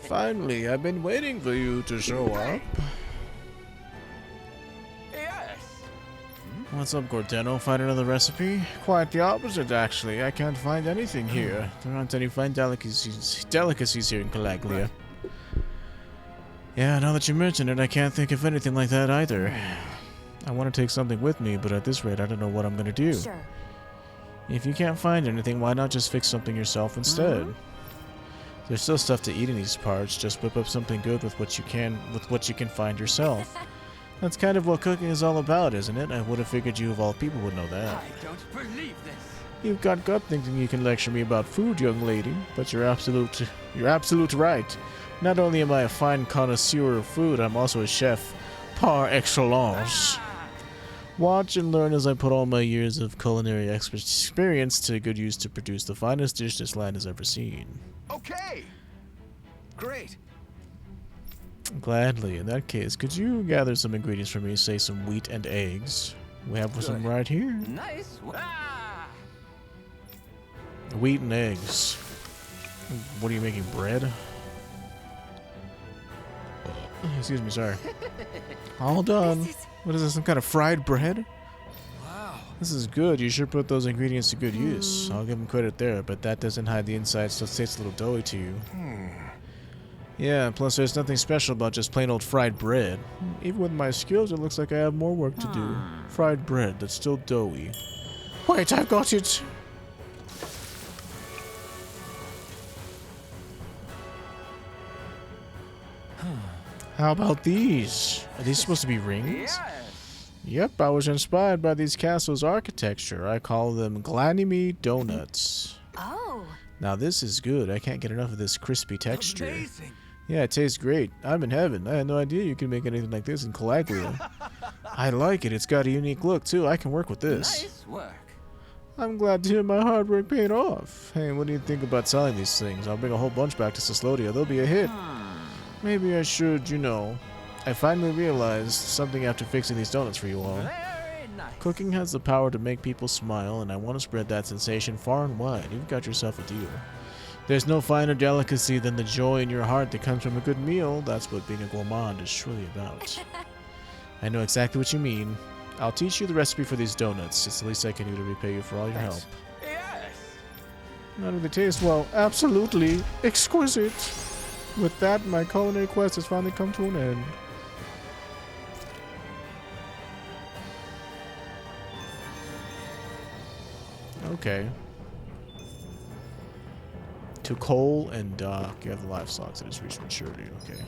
Finally, I've been waiting for you to show up. Yes. What's up, Gordeno? Find another recipe? Quite the opposite, actually. I can't find anything here. There aren't any fine delicacies here in Calaglia. Yeah, now that you mention it, I can't think of anything like that either. I want to take something with me, but at this rate, I don't know what I'm gonna do. Sure. If you can't find anything, why not just fix something yourself instead? There's still stuff to eat in these parts. Just whip up something good with what you can find yourself. That's kind of what cooking is all about, isn't it? I would have figured you of all people would know that. I don't believe this. You've got gut thinking you can lecture me about food, young lady, but you're absolute right. Not only am I a fine connoisseur of food, I'm also a chef par excellence. Watch and learn as I put all my years of culinary experience to good use to produce the finest dish this land has ever seen. Okay. Great. Gladly. In that case, could you gather some ingredients for me, say some wheat and eggs? We have some right here. Nice. Wheat and eggs. What are you making, bread? Excuse me, sorry. All done. What is this, some kind of fried bread? Wow. This is good. You sure put those ingredients to good use. I'll give them credit there, but that doesn't hide the inside, so it tastes a little doughy to you. Yeah, plus there's nothing special about just plain old fried bread. Even with my skills, it looks like I have more work to do. Fried bread that's still doughy. Wait, I've got it! How about these? Are these supposed to be rings? Yes. Yep, I was inspired by these castles' architecture. I call them Ganymede donuts. Oh. Now this is good. I can't get enough of this crispy texture. Amazing. Yeah, it tastes great. I'm in heaven. I had no idea you could make anything like this in Calaglian. I like it. It's got a unique look, too. I can work with this. Nice work. I'm glad to hear my hard work paid off. Hey, what do you think about selling these things? I'll bring a whole bunch back to Sislodia. They'll be a hit. Maybe I should, I finally realized something after fixing these donuts for you all. Very nice. Cooking has the power to make people smile, and I want to spread that sensation far and wide. You've got yourself a deal. There's no finer delicacy than the joy in your heart that comes from a good meal. That's what being a gourmand is truly about. I know exactly what you mean. I'll teach you the recipe for these donuts. It's the least I can do to repay you for all your help. Yes. How do they taste? Well, absolutely exquisite. With that, my culinary quest has finally come to an end. Okay. To coal and dock. You have the livestock that has reached maturity. Okay.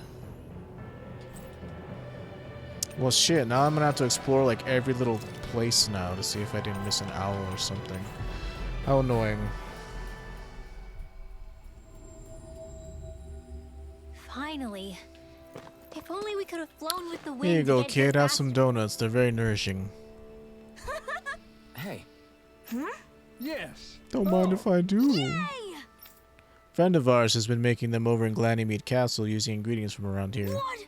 Well, shit. Now I'm gonna have to explore like every little place now to see if I didn't miss an owl or something. How annoying. Finally. If only we could have flown with the wind. Here you go, to get kid. here Have some donuts. They're very nourishing. Hey. Yes. Don't mind if I do. Yay! Friend of ours has been making them over in Ganymede Castle using ingredients from around here. What?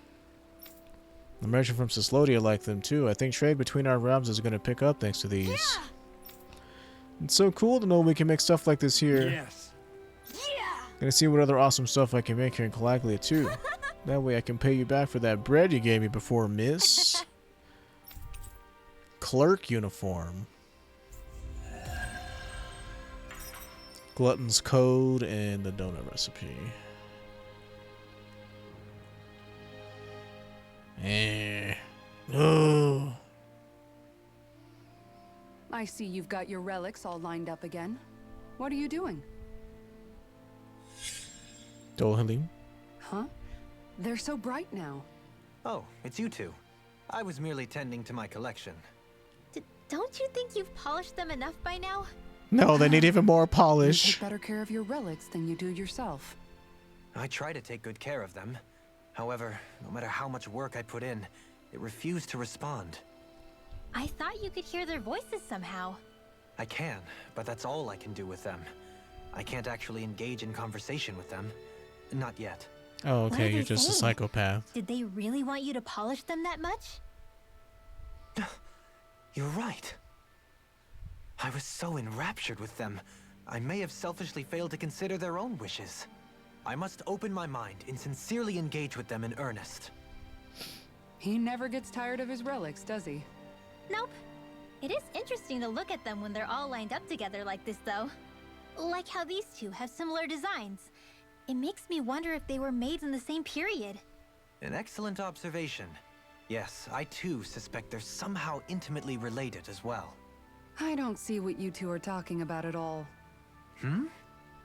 The merchant from Sislodia liked them too. I think trade between our realms is going to pick up thanks to these. Yeah. It's so cool to know we can make stuff like this here. Yes. Yeah. Gonna see what other awesome stuff I can make here in Calaglia too. That way I can pay you back for that bread you gave me before, miss. Clerk uniform. Glutton's code and the donut recipe. Oh. I see you've got your relics all lined up again. What are you doing? Dohalim. Huh? They're so bright now. Oh, it's you two. I was merely tending to my collection. Don't you think you've polished them enough by now? No, they need even more You polish. take better care of your relics than you do yourself. I try to take good care of them. However, no matter how much work I put in, it refused to respond. I thought you could hear their voices somehow. I can, but that's all I can do with them. I can't actually engage in conversation with them. Not yet. Oh, What okay, are you're they just a saying? psychopath. Did they really want you to polish them that much? You're right. I was so enraptured with them, I may have selfishly failed to consider their own wishes. I must open my mind and sincerely engage with them in earnest. He never gets tired of his relics, does he? Nope. It is interesting to look at them when they're all lined up together like this, though. Like how these two have similar designs. It makes me wonder if they were made in the same period. An excellent observation. Yes, I too suspect they're somehow intimately related as well. I don't see what you two are talking about at all. Hmm?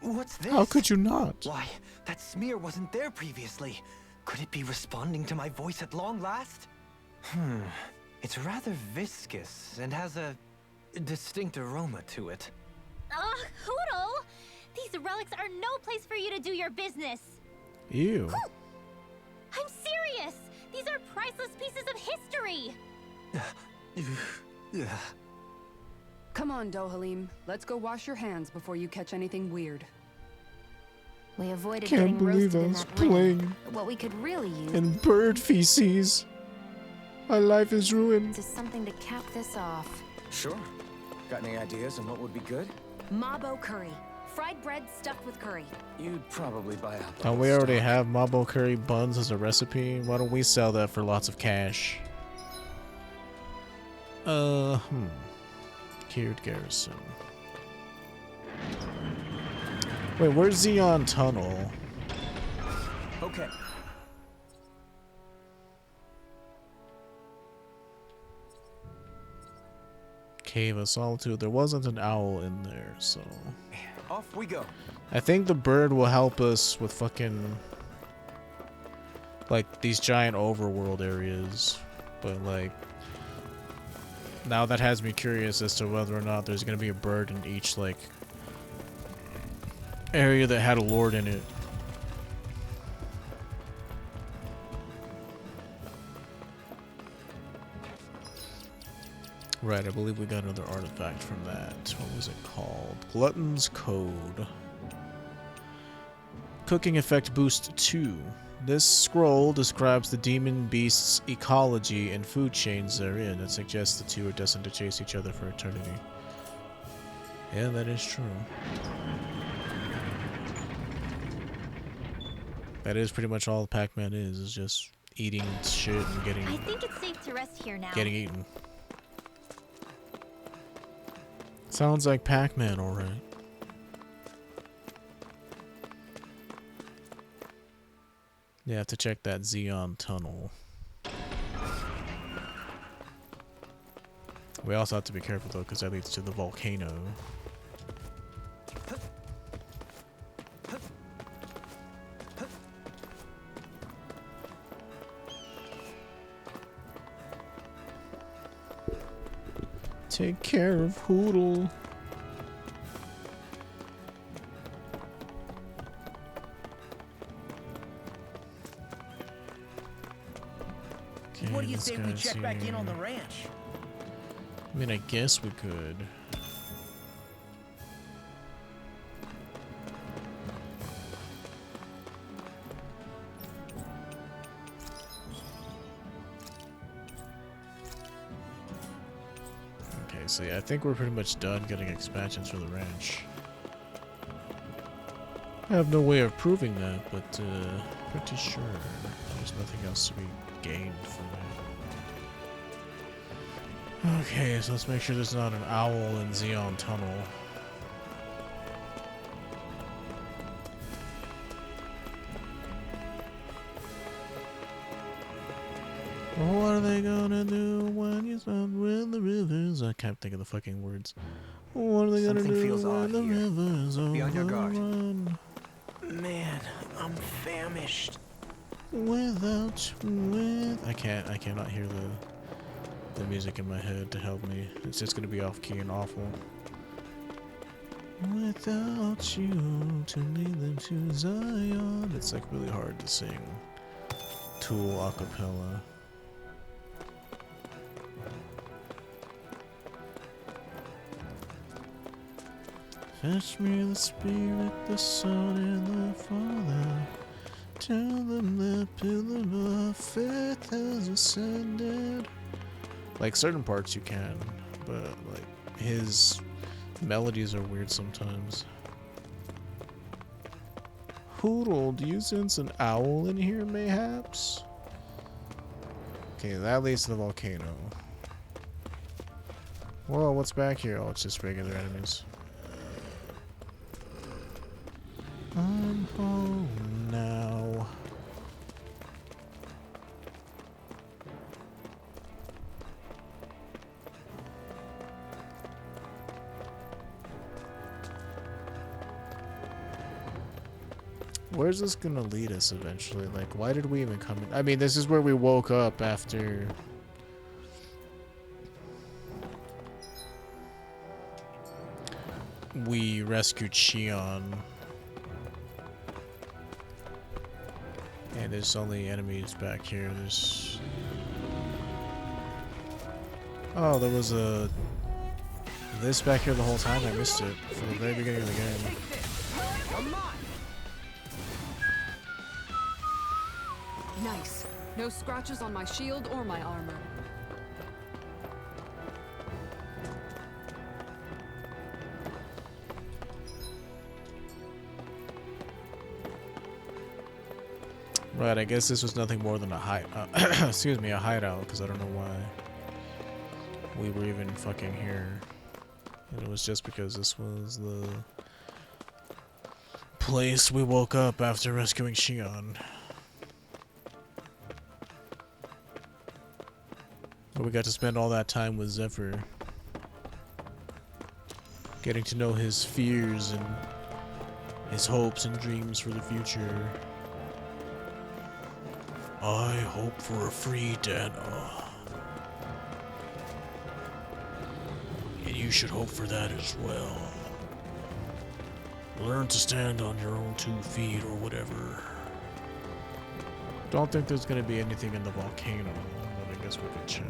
What's this? How could you not? Why, that smear wasn't there previously. Could it be responding to my voice at long last? It's rather viscous and has a distinct aroma to it. Ugh, Hoodle! These relics are no place for you to do your business. Ew. I'm serious! These are priceless pieces of history! Come on, Dohalim. Let's go wash your hands before you catch anything weird. We avoided Can't getting believe roasted I in was that ring. playing What we could really use in bird feces. My life is ruined. is something to cap this off. Sure. Got any ideas on what would be good? Mabo curry. Fried bread stuffed with curry. You'd probably buy up. Don't we already have Mabo curry buns as a recipe? Why don't we sell that for lots of cash? Cured Garrison. Wait, where's Zeon Tunnel? Okay. Cave of Solitude. There wasn't an owl in there, so... Off we go. I think the bird will help us with fucking... like, these giant overworld areas. But, like... now that has me curious as to whether or not there's gonna be a bird in each, like... area that had a lord in it. Right, I believe we got another artifact from that. What was it called? Glutton's Code. Cooking Effect Boost 2. This scroll describes the demon beast's ecology and food chains therein. It suggests the two are destined to chase each other for eternity. Yeah, that is true. That is pretty much all Pac-Man is just eating shit and getting I think it's safe to rest here now. eaten. Sounds like Pac-Man, alright. You have to check that Zeon Tunnel. We also have to be careful though, because that leads to the volcano. Take care of Hoodle. Okay, What do you this think we guy's check back in here. on the ranch? I mean, I guess we could. Okay, so yeah, I think we're pretty much done getting expansions for the ranch. I have no way of proving that, but pretty sure there's nothing else to be gained from that. Okay, so let's make sure there's not an owl in Zeon Tunnel. What are they gonna do when you stop with the rivers? I can't think of the fucking words. What are they gonna Something do feels when odd the here. rivers Be on your guard. overrun? Man, I'm famished. I cannot hear the music in my head to help me. It's just gonna be off key and awful. Without you to lead them to Zion. It's like really hard to sing Tool a cappella. Fetch me the Spirit, the Son, and the Father. Tell them the pillar of faith has ascended. Like certain parts you can, but like his melodies are weird sometimes. Poodle, do you sense an owl in here, mayhaps? Okay, that leads to the volcano. Whoa, what's back here? Oh, it's just regular enemies. I'm home now. Where's this gonna lead us eventually? Like, why did we even come in? I mean, this is where we woke up after... we rescued Shion. And there's only enemies back here. There's... oh, there was a... this back here the whole time? I missed it from the very beginning of the game. Come on! Nice. No scratches on my shield or my armor. Right, I guess this was nothing more than a excuse me, a hideout, because I don't know why we were even fucking here. And it was just because this was the place we woke up after rescuing Shion. But we got to spend all that time with Zephyr, getting to know his fears and his hopes and dreams for the future. I hope for a free Dana. And you should hope for that as well. Learn to stand on your own 2 feet or whatever. Don't think there's gonna be anything in the volcano, but I guess we could check.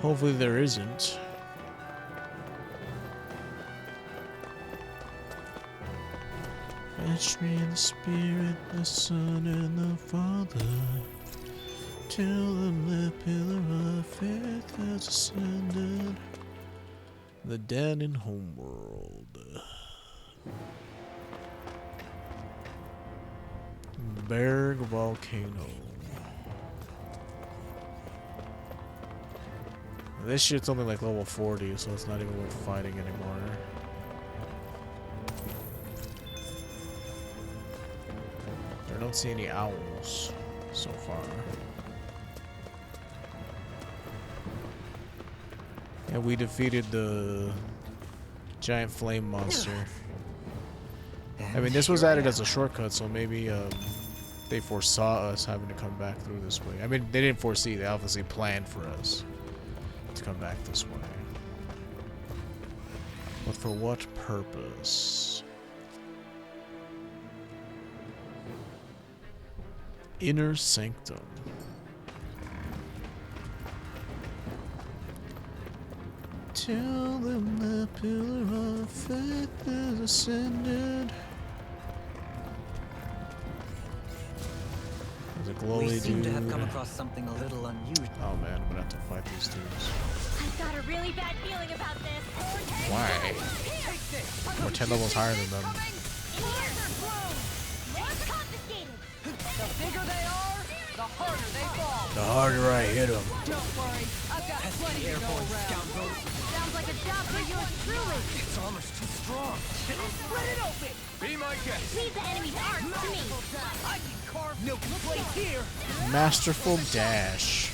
Hopefully there isn't. Fetch me the Spirit, the Son, and the Father. Till the pillar of faith has ascended. The dead in homeworld. Berg Volcano. This shit's only like level 40, so it's not even worth fighting anymore. I don't see any owls so far. And we defeated the giant flame monster. I mean, this was added as a shortcut, so maybe they foresaw us having to come back through this way. I mean, they didn't foresee, they obviously planned for us to come back this way. But for what purpose? Inner Sanctum. Till the pillar of faith is ascended. There's a glowy We seem dude. to have come across something a little unusual. Oh man, I'm gonna have to fight these dudes. I've got a really bad feeling about this. Why? We're 10 levels higher than them. The bigger they are, the harder they fall. The harder I hit them. Don't worry, I've got plenty to go around. Sounds like a job for yours truly. It's almost too strong. Split it open. Be my guest. Leave the enemy's arms to me. I can carve no place here. Masterful dash.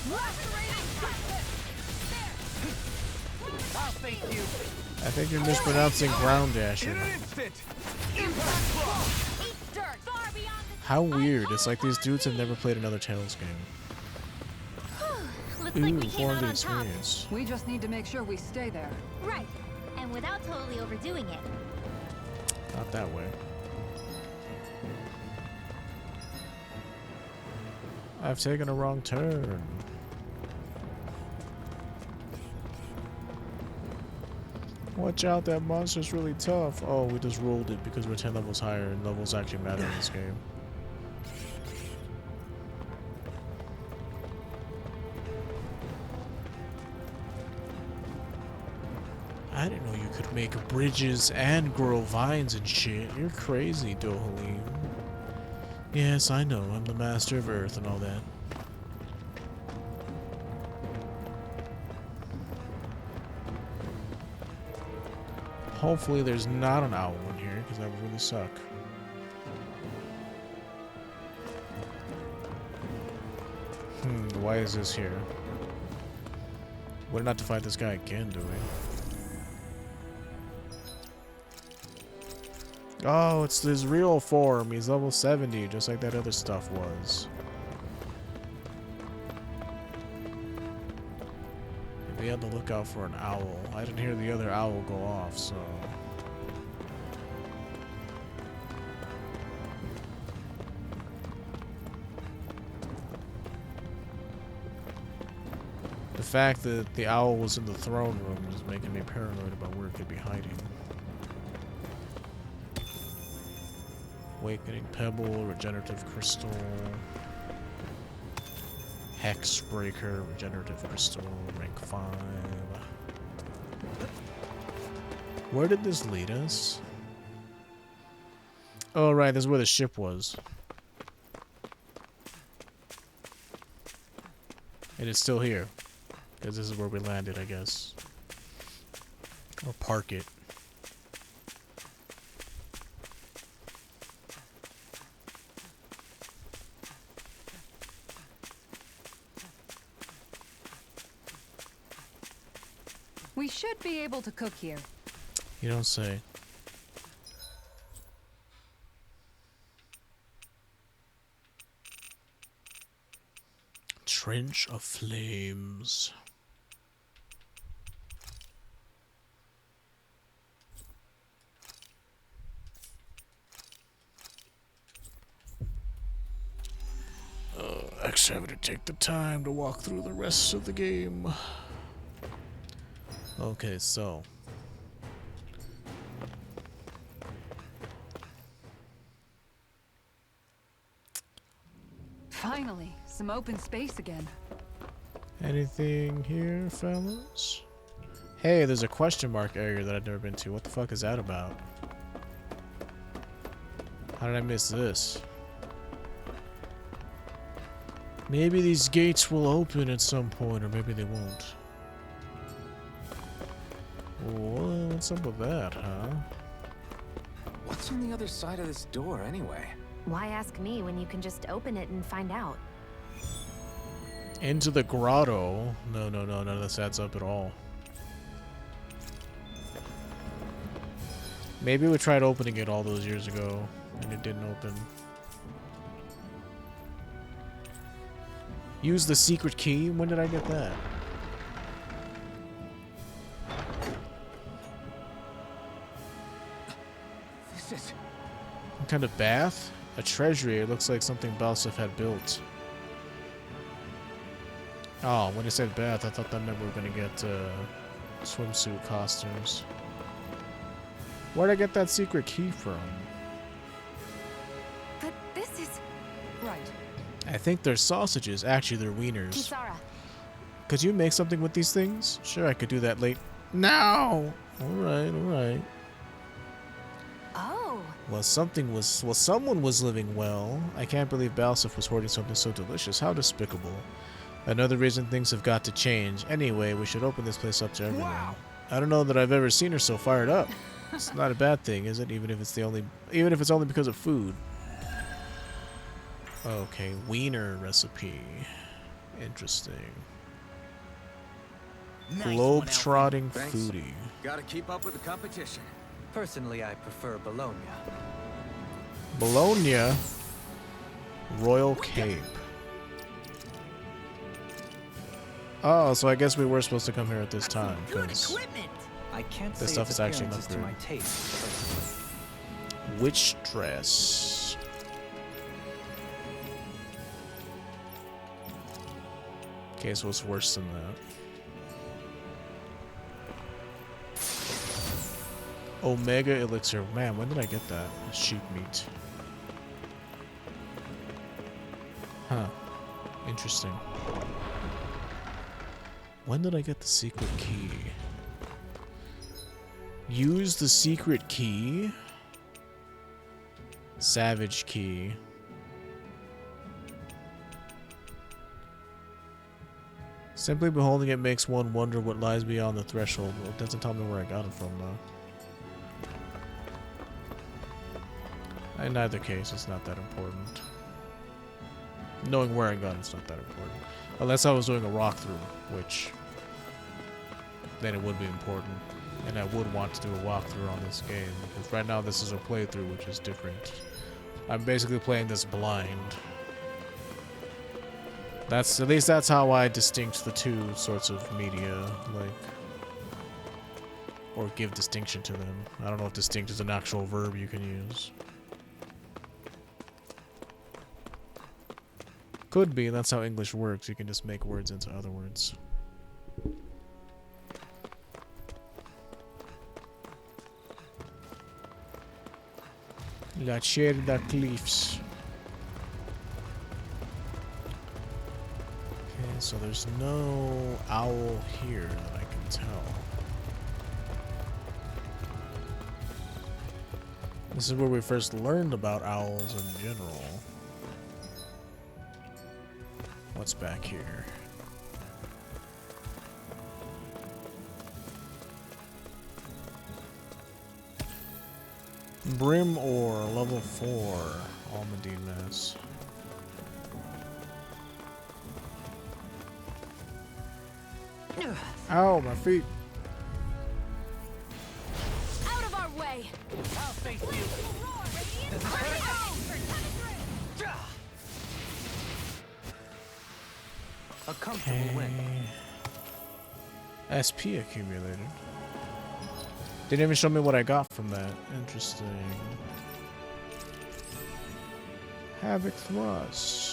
I'll face you. I think you're mispronouncing ground dashing. Instant. Eat dirt far beyond the... How weird. It's like these dudes have never played another Tales game. Looks like Ooh, we came out 400 on top. experience. We just need to make sure we stay there. Right. And without totally overdoing it. Not that way. I've taken a wrong turn. Watch out, that monster's really tough. Oh, we just rolled it because we're 10 levels higher and levels actually matter in this game. I didn't know you could make bridges and grow vines and shit. You're crazy, Dohalim. Yes, I know. I'm the master of Earth and all that. Hopefully there's not an owl in here, because that would really suck. Why is this here? We're not to fight this guy again, do we? Oh, it's his real form. He's level 70, just like that other stuff was. We had to look out for an owl. I didn't hear the other owl go off, so... The fact that the owl was in the throne room is making me paranoid about where it could be hiding. Awakening Pebble, Regenerative Crystal... Hex Breaker, Regenerative Crystal, rank 5. Where did this lead us? Oh, right, this is where the ship was. And it's still here. Because this is where we landed, I guess. Or park it. We should be able to cook here. You don't say. Trench of Flames. Actually, I'm gonna take the time to walk through the rest of the game. Okay, so. Finally, some open space again. Anything here, fellas? Hey, there's a question mark area that I've never been to. What the fuck is that about? How did I miss this? Maybe these gates will open at some point, or maybe they won't. What's up with that, huh? What's on the other side of this door, anyway? Why ask me when you can just open it and find out? Into the grotto? No, none of this adds up at all. Maybe we tried opening it all those years ago, and it didn't open. Use the secret key? When did I get that? This is... What kind of bath? A treasury. It looks like something Balsaf had built. Oh, when it said bath, I thought that meant we were going to get swimsuit costumes. Where'd I get that secret key from? But this is... Right. I think they're sausages. Actually, they're wieners. Kisara. Could you make something with these things? Sure, I could do that late. No! Alright. Oh. Well, someone was living well. I can't believe Balsaf was hoarding something so delicious. How despicable. Another reason things have got to change. Anyway, we should open this place up to everyone. Wow. I don't know that I've ever seen her so fired up. It's not a bad thing, is it? Even if it's only because of food. Okay, wiener recipe. Interesting. Globe-trotting Thanks. foodie. Gotta keep up with the competition. Personally, I prefer Bologna. Bologna. Royal Cape. Oh, so I guess we were supposed to come here at this time, because I can't this say stuff its is actually appearance an to my upgrade. taste, personally. Witch dress. Okay, so it's worse than that. Omega elixir. Man, when did I get that? Sheep meat. Huh. Interesting. When did I get the secret key? Use the secret key. Savage key. Simply beholding it makes one wonder what lies beyond the threshold. Well, it doesn't tell me where I got it from, though. In either case, it's not that important. Knowing where I got it's not that important. Unless I was doing a walkthrough, which then it would be important. And I would want to do a walkthrough on this game, because right now this is a playthrough, which is different. I'm basically playing this blind. At least that's how I distinct the two sorts of media, like, or give distinction to them. I don't know if distinct is an actual verb you can use. Could be, that's how English works. You can just make words into other words. La Cerda Cliffs. Okay, so there's no owl here that I can tell. This is where we first learned about owls in general. What's back here? Brim ore, level 4, Almandine mass. Ow, my feet. Out of our way! I'll face you. A comfortable win. SP accumulated. Didn't even show me what I got from that. Interesting. Havoc Thrust.